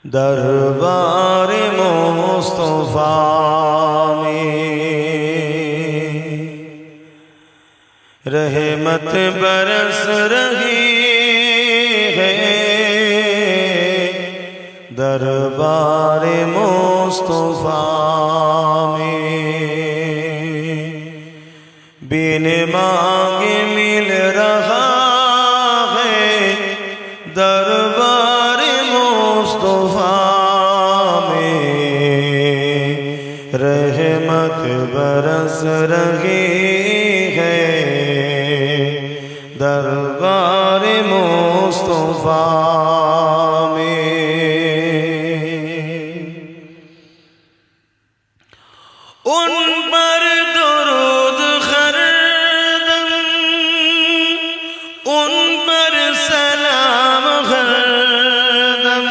दरबार मुस्तफा में रहमत बरस रही है। दरबार मुस्तफा में बिन मांगे मिल रहा है। दरबार मुस्तफा में रहमत बरस रही है। दरबार मुस्तफा में उन पर दुरूद हरदम, उन पर सलाम हरदम,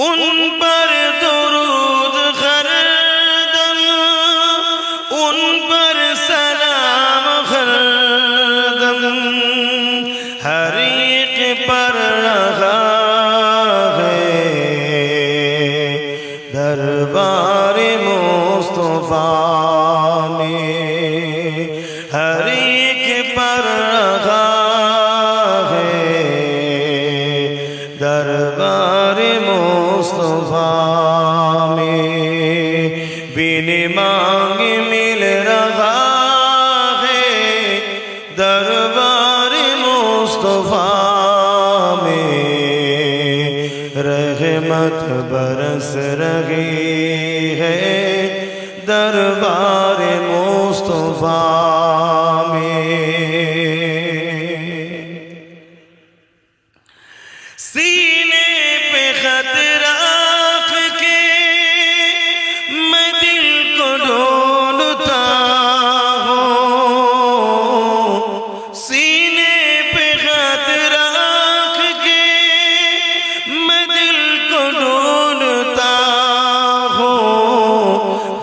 उन पर दुरूद हरदम, उन पर सलाम हरदम। हर एक पर रहा है। दरबार मुस्तफा में हर एक पर रहा है। दरबार मुस्तफा में बिन मांगे मिल रहा है। दरबार मुस्तफा में रहमत बरस रही है। दरबार मुस्तफा में सीने पे खत रख के मैं दिल को ढूंढता हूँ। सीने पे खत रख के मैं दिल को ढूंढता हूँ।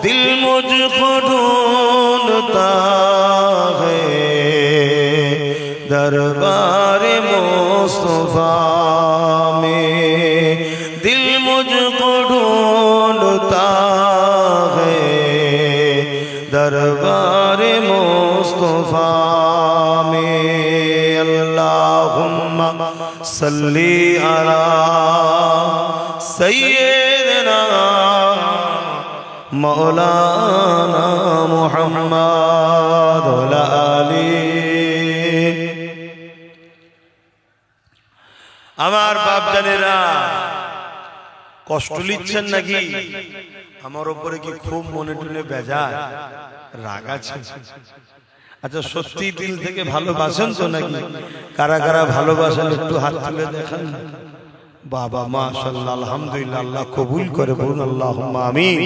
दिल मुझको ढूंढता है। दरबार मुस्तफा में दिल मुझको ढूंढता है। दरबार मुस्तफा में अल्लाहुम्मा सल्ली अला सय्यिदना मौलाना मुहम्मद वाला आली। আমার বাপ জানেরা কষ্ট লিচ্ছেন নাকি? আমার উপরে কি খুব মনে টুনে বেজার রাগ আছে? আচ্ছা সত্যি দিল থেকে ভালোবাসেন তো নাকি? কারা কারা ভালোবাসেন একটু হাত তুলে দেখান। বাবা মাশাআল্লাহ আলহামদুলিল্লাহ, আল্লাহ কবুল করে বলুন আল্লাহুম্মা আমিন।